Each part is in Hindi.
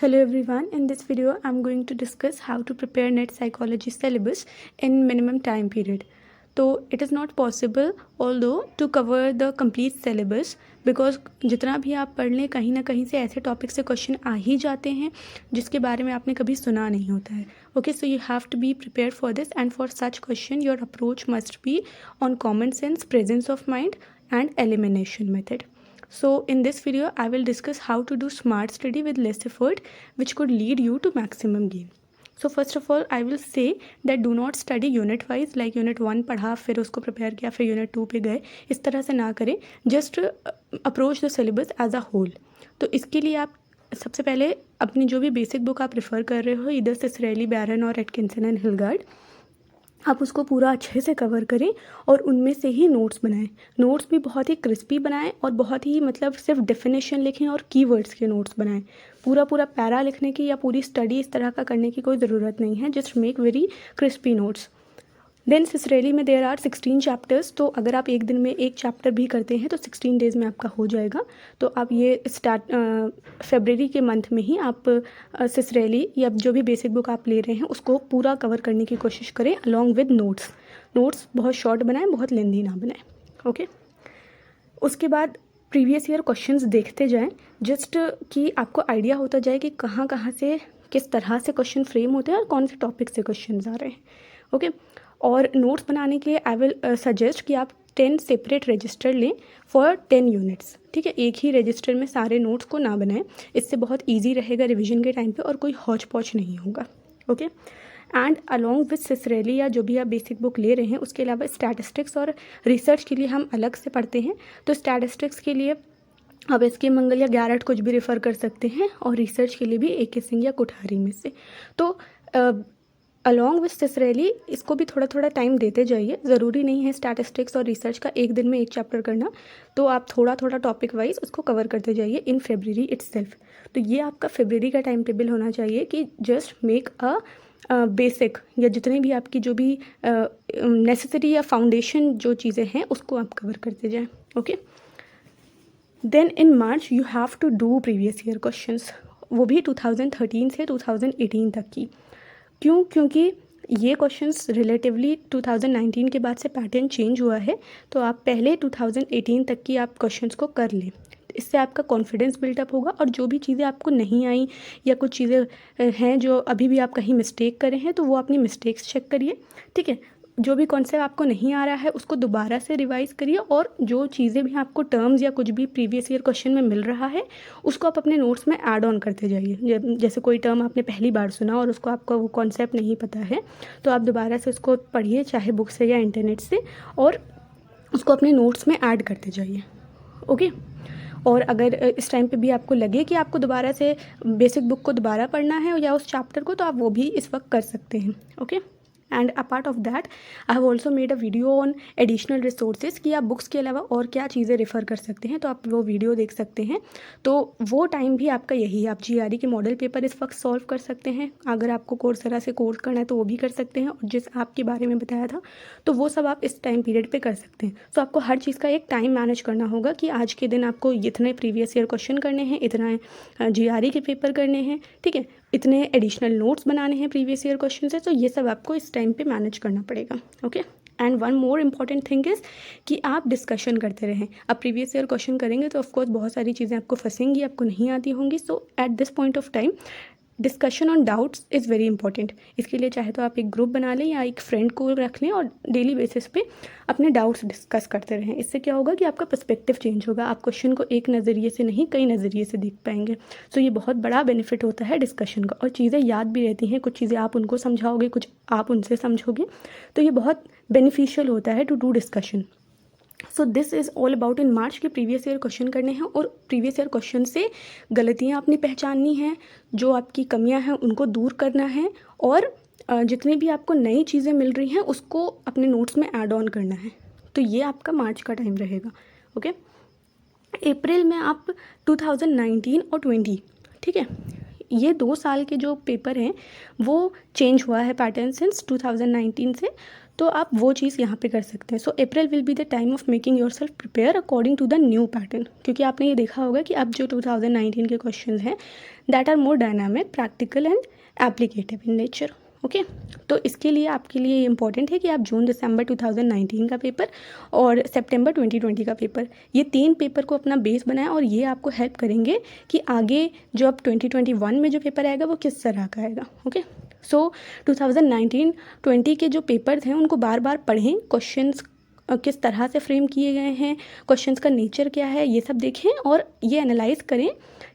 Hello everyone, in this video I'm going to discuss how to prepare NET psychology syllabus in minimum time period. तो it is not possible although to cover the complete syllabus because जितना भी आप पढ़ लें कहीं ना कहीं से ऐसे टॉपिक से क्वेश्चन आ ही जाते हैं जिसके बारे में आपने कभी सुना नहीं होता है. Okay, so you have to be prepare for this and for such question your approach must be on common sense, presence of mind and elimination method. So in this video I will discuss how to do smart study with less effort which could lead you to maximum gain. So first of all I will say that do not study unit wise like unit 1 पढ़ा फिर उसको प्रिपेयर किया फिर unit 2 पे गए, इस तरह से ना करें. Just approach the syllabus as a whole. तो इसके लिए आप सबसे पहले अपनी जो भी बेसिक बुक आप प्रेफर कर रहे हो इधर सिसरेली, बैरन और एटकिंसन एंड हिलगार्ड, आप उसको पूरा अच्छे से कवर करें और उनमें से ही नोट्स बनाएं. नोट्स भी बहुत ही क्रिस्पी बनाएं और बहुत ही मतलब सिर्फ डेफिनेशन लिखें और कीवर्ड्स के नोट्स बनाएं. पूरा पैरा लिखने की या पूरी स्टडी इस तरह का करने की कोई ज़रूरत नहीं है. Just make very crispy notes. Then Cicirelli में देयर आर 16 चैप्टर्स. तो अगर आप एक दिन में एक चैप्टर भी करते हैं तो 16 डेज़ में आपका हो जाएगा. तो आप ये स्टार्ट फरवरी के मंथ में ही आप सिसरेली या जो भी बेसिक बुक आप ले रहे हैं उसको पूरा कवर करने की कोशिश करें अलॉन्ग विद नोट्स. नोट्स बहुत शॉर्ट बनाएं, बहुत लेंदी ना बनाएं. ओके, उसके बाद प्रीवियस ईयर क्वेश्चंस देखते जाएं जस्ट कि आपको आइडिया होता जाए कि कहाँ कहाँ से किस तरह से क्वेश्चन फ्रेम होते हैं और कौन से टॉपिक से क्वेश्चन आ रहे हैं. ओके, और नोट्स बनाने के लिए आई विल सजेस्ट कि आप 10 सेपरेट रजिस्टर लें फॉर 10 यूनिट्स. ठीक है, एक ही रजिस्टर में सारे नोट्स को ना बनाएं. इससे बहुत इजी रहेगा रिवीजन के टाइम पे और कोई हौच पौच नहीं होगा. ओके, एंड अलॉन्ग विथ सिसरेली या जो भी आप बेसिक बुक ले रहे हैं उसके अलावा स्टैटिस्टिक्स और रिसर्च के लिए हम अलग से पढ़ते हैं. तो स्टैटिस्टिक्स के लिए आप एस के मंगल या गैरट कुछ भी रेफ़र कर सकते हैं और रिसर्च के लिए भी ए के सिंह या कुठारी में से. तो अलॉन्ग विथ सिसरेली इसको भी थोड़ा थोड़ा टाइम देते जाइए. ज़रूरी नहीं है स्टैटिस्टिक्स और रिसर्च का एक दिन में एक चैप्टर करना. तो आप थोड़ा थोड़ा टॉपिक वाइज उसको कवर करते जाइए इन फेब्रवरी इट्सेल्फ. तो ये आपका फेब्रवरी का टाइम टेबल होना चाहिए कि जस्ट मेक अ बेसिक या जितनी भी आपकी जो भी नेसेसरी या फाउंडेशन जो चीज़ें हैं उसको आप कवर करते जाएं. Okay, then in March you have to do previous year questions, वो भी 2013 से 2018 तक की. क्यों? क्योंकि ये क्वेश्चंस रिलेटिवली 2019 के बाद से पैटर्न चेंज हुआ है. तो आप पहले 2018 तक की आप क्वेश्चंस को कर लें. इससे आपका कॉन्फिडेंस बिल्टअप होगा और जो भी चीज़ें आपको नहीं आई या कुछ चीज़ें हैं जो अभी भी आप कहीं मिस्टेक करे हैं तो वो अपनी मिस्टेक्स चेक करिए. ठीक है, जो भी कॉन्सेप्ट आपको नहीं आ रहा है उसको दोबारा से रिवाइज़ करिए और जो चीज़ें भी आपको टर्म्स या कुछ भी प्रीवियस ईयर क्वेश्चन में मिल रहा है उसको आप अपने नोट्स में ऐड ऑन करते जाइए. जैसे कोई टर्म आपने पहली बार सुना और उसको आपका वो कॉन्सेप्ट नहीं पता है तो आप दोबारा से उसको पढ़िए चाहे बुक से या इंटरनेट से और उसको अपने नोट्स में ऐड करते जाइए. ओके, और अगर इस टाइम पे भी आपको लगे कि आपको दोबारा से बेसिक बुक को दोबारा पढ़ना है या उस चैप्टर को तो आप वो भी इस वक्त कर सकते हैं. Okay, and apart of that I have also made a video on additional resources कि आप बुक्स के अलावा और क्या चीज़ें रेफ़र कर सकते हैं. तो आप वो वीडियो देख सकते हैं. तो वो टाइम भी आपका यही है. आप GRE के मॉडल पेपर इस वक्त सॉल्व कर सकते हैं. अगर आपको कोर्सेरा से कोर्स करना है तो वो भी कर सकते हैं और जिस आपके बारे में बताया था तो वो सब आप इस टाइम पीरियड पे कर सकते हैं. तो आपको हर चीज़ का एक टाइम मैनेज करना होगा कि आज के दिन आपको इतने प्रीवियस ईयर क्वेश्चन करने हैं, इतना GRE के पेपर करने हैं. ठीक है, इतने एडिशनल नोट्स बनाने हैं प्रीवियस ईयर क्वेश्चन से. तो ये सब आपको इस टाइम पे मैनेज करना पड़ेगा. Okay, and one more important thing is कि आप डिस्कशन करते रहें. आप प्रीवियस ईयर क्वेश्चन करेंगे तो ऑफकोर्स बहुत सारी चीज़ें आपको फंसेंगी, आपको नहीं आती होंगी. So at this point of time discussion on doubts is very important. इसके लिए चाहे तो आप एक ग्रुप बना लें या एक फ्रेंड को रख लें और डेली बेसिस पे अपने डाउट्स डिस्कस करते रहें. इससे क्या होगा कि आपका पर्सपेक्टिव चेंज होगा. आप क्वेश्चन को एक नज़रिए से नहीं कई नज़रिए से देख पाएंगे. सो ये बहुत बड़ा बेनिफिट होता है डिस्कशन का और चीज़ें याद भी रहती हैं. कुछ चीज़ें आप उनको समझाओगे, कुछ आप उनसे समझोगे. तो ये बहुत बेनिफिशियल होता है to do discussion. So this is all about in March के प्रीवियस ईयर क्वेश्चन करने हैं और प्रीवियस ईयर क्वेश्चन से गलतियाँ अपनी पहचाननी हैं, जो आपकी कमियां हैं उनको दूर करना है और जितनी भी आपको नई चीज़ें मिल रही हैं उसको अपने नोट्स में ऐड ऑन करना है. तो ये आपका मार्च का टाइम रहेगा. ओके, अप्रैल में आप 2019 और 20, ठीक है, ये 2 साल के जो पेपर हैं वो चेंज हुआ है पैटर्न सिंस 2019 से. तो आप वो चीज़ यहाँ पे कर सकते हैं. So April will be the time of making yourself prepare according to the new pattern, क्योंकि आपने ये देखा होगा कि अब जो 2019 के क्वेश्चन हैं that are more dynamic, practical and applicative in nature. Okay, तो इसके लिए आपके लिए इंपॉर्टेंट है कि आप जून दिसंबर 2019 का पेपर और सितंबर 2020 का पेपर, ये 3 पेपर को अपना बेस बनाएं, और ये आपको हेल्प करेंगे कि आगे जो अब 2021 में जो पेपर आएगा वो किस तरह का आएगा. ओके, सो 2019-20 के जो पेपर थे उनको बार बार पढ़ें, क्वेश्चंस किस तरह से फ्रेम किए गए हैं, क्वेश्चंस का नेचर क्या है, ये सब देखें और ये एनालाइज करें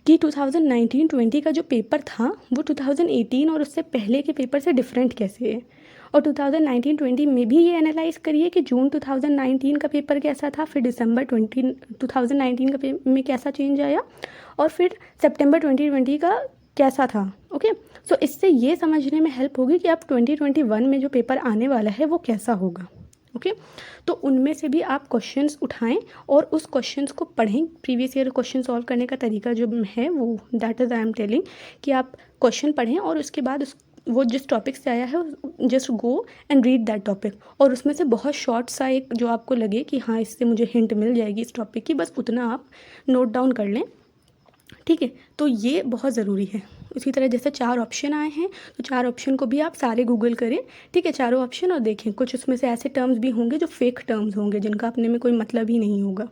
कि 2019-20 का जो पेपर था वो 2018 और उससे पहले के पेपर से डिफरेंट कैसे है. और 2019-20 में भी ये एनालाइज करिए कि जून 2019 का पेपर कैसा था, फिर दिसंबर 2019 का में कैसा चेंज आया, और फिर सितंबर 2020 का कैसा था. ओके, सो इससे ये समझने में हेल्प होगी कि अब 2021 में जो पेपर आने वाला है वो कैसा होगा. ओके, तो उनमें से भी आप क्वेश्चंस उठाएं और उस क्वेश्चंस को पढ़ें. प्रीवियस ईयर क्वेश्चन सॉल्व करने का तरीका जो है वो that is I am telling कि आप क्वेश्चन पढ़ें और उसके बाद वो जिस टॉपिक से आया है just go and read that topic, और उसमें से बहुत शॉर्ट सा एक जो आपको लगे कि हाँ इससे मुझे हिंट मिल जाएगी इस टॉपिक की, बस उतना आप नोट डाउन कर लें. ठीक है, तो ये बहुत ज़रूरी है. उसी तरह जैसे 4 ऑप्शन आए हैं तो 4 ऑप्शन को भी आप सारे गूगल करें. ठीक है, चारों ऑप्शन, और देखें कुछ उसमें से ऐसे टर्म्स भी होंगे जो फेक टर्म्स होंगे जिनका अपने में कोई मतलब ही नहीं होगा.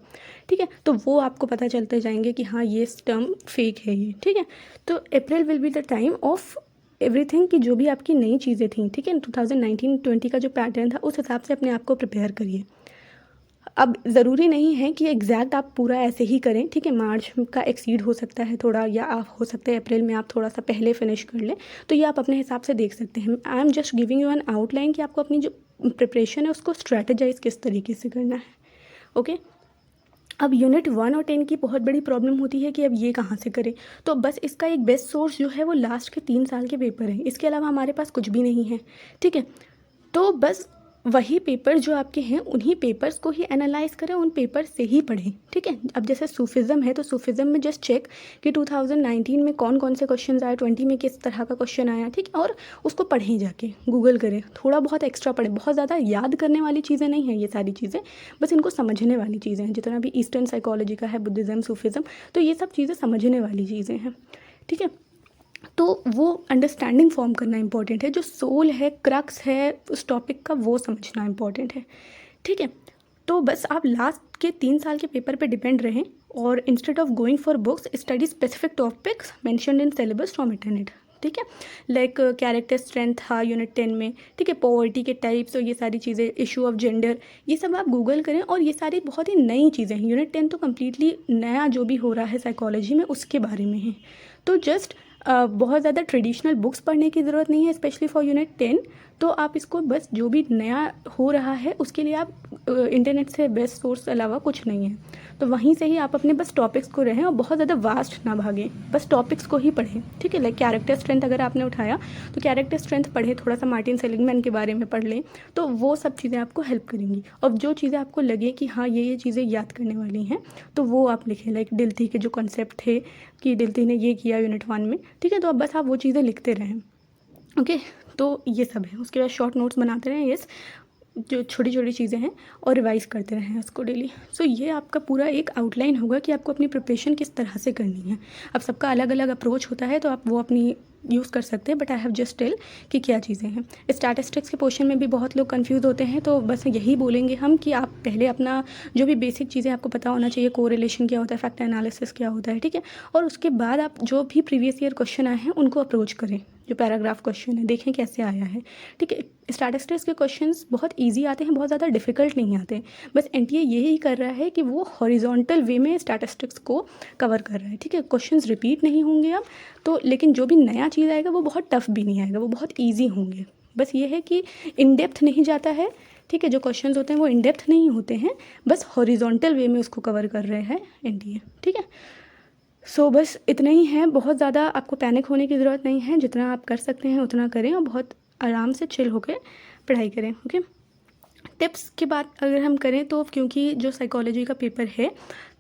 ठीक है, तो वो आपको पता चलते जाएंगे कि हाँ ये टर्म फेक है ये. ठीक है, तो अप्रैल will be the time of everything कि जो भी आपकी नई चीज़ें थी, ठीक है, 2019-20 का जो पैटर्न था उस हिसाब से अपने आप को प्रिपेयर करिए. अब ज़रूरी नहीं है कि एग्जैक्ट आप पूरा ऐसे ही करें. ठीक है, मार्च का एक्सीड हो सकता है थोड़ा, या आप हो सकता है अप्रैल में आप थोड़ा सा पहले फिनिश कर लें, तो ये आप अपने हिसाब से देख सकते हैं. I am just giving you N outline कि आपको अपनी जो प्रिपरेशन है उसको स्ट्रैटेजाइज किस तरीके से करना है. ओके, अब यूनिट 1 और 10 की बहुत बड़ी प्रॉब्लम होती है कि अब ये कहाँ से करें. तो बस इसका एक बेस्ट सोर्स जो है वो लास्ट के 3 साल के पेपर है, इसके अलावा हमारे पास कुछ भी नहीं है. ठीक है, तो बस वही पेपर जो आपके हैं उन्हीं पेपर्स को ही एनालाइज करें, उन पेपर से ही पढ़ें. ठीक है, अब जैसे सूफिज़म है तो सूफिज़म में जस्ट चेक कि 2019 में कौन कौन से क्वेश्चन आए, 20 में किस तरह का क्वेश्चन आया. ठीक है, और उसको पढ़ें, जाके गूगल करें, थोड़ा बहुत एक्स्ट्रा पढ़ें. बहुत ज़्यादा याद करने वाली चीज़ें नहीं हैं ये सारी चीज़ें, बस इनको समझने वाली चीज़ें हैं. जितना भी ईस्टर्न साइकोलॉजी का है, बुद्धिज़्म, सूफिज़म, तो ये सब चीज़ें समझने वाली चीज़ें हैं. ठीक है, तो वो अंडरस्टैंडिंग फॉर्म करना इंपॉर्टेंट है, जो सोल है, क्रक्स है उस टॉपिक का, वो समझना इंपॉर्टेंट है. ठीक है, तो बस आप लास्ट के 3 साल के पेपर पे डिपेंड रहें, और instead of going for books study specific topics mentioned in syllabus from internet. ठीक है, लाइक कैरेक्टर स्ट्रेंथ था यूनिट 10 में. ठीक है, पॉवर्टी के टाइप्स और ये सारी चीज़ें, इशू ऑफ जेंडर, ये सब आप गूगल करें. और ये सारी बहुत ही नई चीज़ें हैं. यूनिट 10 तो कम्प्लीटली नया जो भी हो रहा है साइकोलॉजी में उसके बारे में है. तो जस्ट बहुत ज़्यादा ट्रेडिशनल बुक्स पढ़ने की ज़रूरत नहीं है, स्पेशली फॉर यूनिट 10. तो आप इसको बस जो भी नया हो रहा है उसके लिए आप इंटरनेट से बेस्ट सोर्स अलावा कुछ नहीं है, तो वहीं से ही आप अपने बस टॉपिक्स को रहें और बहुत ज़्यादा वास्ट ना भागें, बस टॉपिक्स को ही पढ़ें. ठीक है, लाइक कैरेक्टर स्ट्रेंथ अगर आपने उठाया तो कैरेक्टर स्ट्रेंथ पढ़े, थोड़ा सा मार्टिन सेलिगमैन के बारे में पढ़ लें, तो वो सब चीज़ें आपको हेल्प करेंगी. और जो चीज़ें आपको लगे कि हाँ ये चीज़ें याद करने वाली हैं तो वो आप लिखें. लाइक डिल्थी के जो कॉन्सेप्ट थे कि डिल्थी ने ये किया यूनिट 1 में. ठीक है, तो अब बस आप वो चीज़ें लिखते रहें. ओके, तो ये सब है. उसके बाद शॉर्ट नोट्स बनाते रहें, यस, जो छोटी छोटी चीज़ें हैं, और रिवाइज़ करते रहें उसको डेली. सो ये आपका पूरा एक आउटलाइन होगा कि आपको अपनी प्रिपरेशन किस तरह से करनी है. अब सबका अलग अलग अप्रोच होता है तो आप वो अपनी यूज़ कर सकते हैं, but I have just tell कि क्या चीज़ें हैं. स्टैटिस्टिक्स के पोर्शन में भी बहुत लोग कंफ्यूज होते हैं, तो बस यही बोलेंगे हम कि आप पहले अपना जो भी बेसिक चीज़ें आपको पता होना चाहिए, कोरिलेशन क्या होता है, फैक्टर एनालिसिस क्या होता है. ठीक है, और उसके बाद आप जो भी प्रीवियस ईयर क्वेश्चन आए हैं उनको अप्रोच करें. जो पैराग्राफ क्वेश्चन है देखें कैसे आया है. ठीक है, स्टैटिस्टिक्स के क्वेश्चंस बहुत इजी आते हैं, बहुत ज़्यादा डिफिकल्ट नहीं आते. बस एनटीए यही कर रहा है कि वो हॉरिजॉन्टल वे में स्टैटिस्टिक्स को कवर कर रहा है. ठीक है, क्वेश्चंस रिपीट नहीं होंगे अब तो, लेकिन जो भी नया चीज़ आएगा वो बहुत टफ भी नहीं आएगा, वो बहुत ईजी होंगे. बस ये है कि इन डेप्थ नहीं जाता है. ठीक है, जो क्वेश्चंस होते हैं वो इन डेप्थ नहीं होते हैं, बस हॉरिजॉन्टल वे में उसको कवर कर रहे हैं एनटीए. ठीक है, सो बस इतना ही है. बहुत ज़्यादा आपको पैनिक होने की ज़रूरत नहीं है, जितना आप कर सकते हैं उतना करें और बहुत आराम से चिल होकर पढ़ाई करें. ओके, टिप्स की बात अगर हम करें तो क्योंकि जो साइकोलॉजी का पेपर है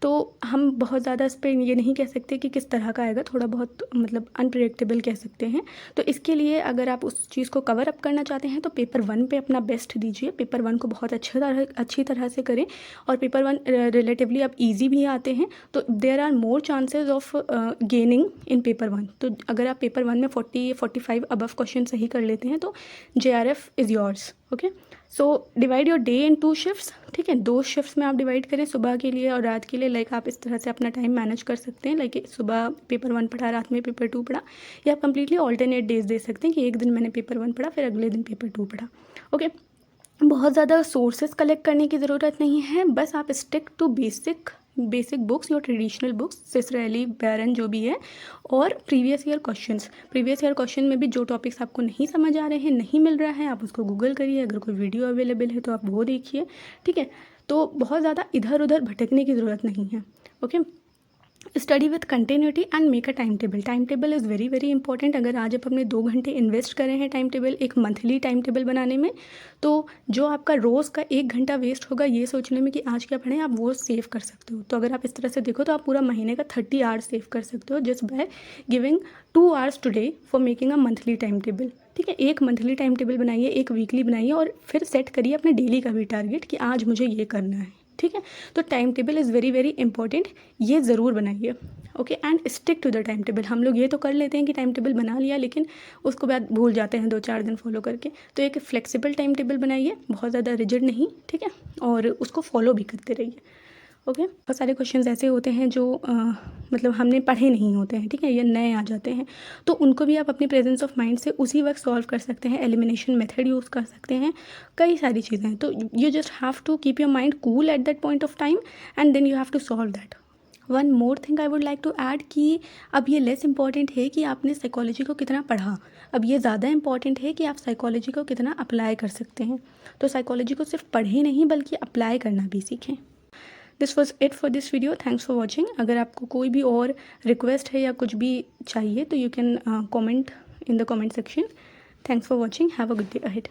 तो हम बहुत ज़्यादा इस पर ये नहीं कह सकते कि किस तरह का आएगा, थोड़ा बहुत मतलब अनप्रेडिक्टेबल कह सकते हैं। तो इसके लिए अगर आप उस चीज़ को कवर अप करना चाहते हैं तो पेपर 1 पे अपना बेस्ट दीजिए, पेपर 1 को बहुत अच्छी तरह से करें। और पेपर 1 रिलेटिवली अब ईजी भी आते हैं, तो there are more chances of gaining in paper 1। तो अगर आप पेपर 1 में 40-45 अबव क्वेश्चन सही कर लेते हैं तो JRF is yours. Okay, so divide your day in 2 shifts. ठीक है, 2 शिफ्ट्स में आप डिवाइड करें, सुबह के लिए और रात के लिए। लाइक आप इस तरह से अपना टाइम मैनेज कर सकते हैं, लाइक सुबह पेपर 1 पढ़ा, रात में पेपर 2 पढ़ा, या आप कंप्लीटली ऑल्टरनेट डेज दे सकते हैं कि एक दिन मैंने पेपर 1 पढ़ा फिर अगले दिन पेपर 2 पढ़ा। ओके, बहुत ज़्यादा सोर्सेज कलेक्ट करने की ज़रूरत नहीं है, बस आप stick to basic books, your traditional books, Cicirelli, Barron जो भी है, और प्रीवियस ईयर क्वेश्चन में भी जो टॉपिक्स आपको नहीं समझ आ रहे हैं, नहीं मिल रहा है, आप उसको गूगल करिए। अगर कोई वीडियो अवेलेबल है तो आप वो देखिए। ठीक है, तो बहुत ज़्यादा इधर उधर भटकने की ज़रूरत नहीं है। Okay, study with continuity and make a time table. Time table is very very important. अगर आज आप अपने 2 घंटे इन्वेस्ट करें हैं टाइम टेबल, एक मंथली टाइम टेबल बनाने में, तो जो आपका रोज़ का 1 घंटा वेस्ट होगा ये सोचने में कि आज क्या पढ़ें, आप वो सेव कर सकते हो। तो अगर आप इस तरह से देखो तो आप पूरा महीने का 30 आवर्स सेव कर सकते हो just by giving 2 hours today for making a monthly time table. ठीक है, एक मंथली टाइम टेबल बनाइए, एक वीकली बनाइए, और फिर सेट करिए अपने डेली का भी टारगेट कि आज मुझे ये करना है। ठीक है, तो time table is very very important, ये ज़रूर बनाइए। Okay, and stick to the time table. हम लोग ये तो कर लेते हैं कि टाइम टेबल बना लिया लेकिन उसको बाद भूल जाते हैं 2-4 दिन फॉलो करके। तो एक फ्लेक्सिबल टाइम टेबल बनाइए, बहुत ज़्यादा रिजिड नहीं। ठीक है, और उसको फॉलो भी करते रहिए। ओके, बहुत सारे क्वेश्चंस ऐसे होते हैं जो मतलब हमने पढ़े नहीं होते हैं। ठीक है, ये नए आ जाते हैं, तो उनको भी आप अपनी प्रेजेंस ऑफ माइंड से उसी वक्त सॉल्व कर सकते हैं। एलिमिनेशन मेथड यूज़ कर सकते हैं, कई सारी चीज़ें हैं। तो you just have to keep your mind cool at that point of time and then you have to solve that. One more thing I would like to add कि अब ये लेस इंपॉर्टेंट है कि आपने साइकोलॉजी को कितना पढ़ा, अब ये ज़्यादा इंपॉर्टेंट है कि आप साइकोलॉजी को कितना अप्लाई कर सकते हैं। तो साइकोलॉजी को सिर्फ पढ़े नहीं बल्कि अप्लाई करना भी सीखें। This was it for this video, thanks for watching. अगर आपको कोई भी और रिक्वेस्ट है या कुछ भी चाहिए तो you can comment in the comment section. Thanks for watching, have a good day ahead.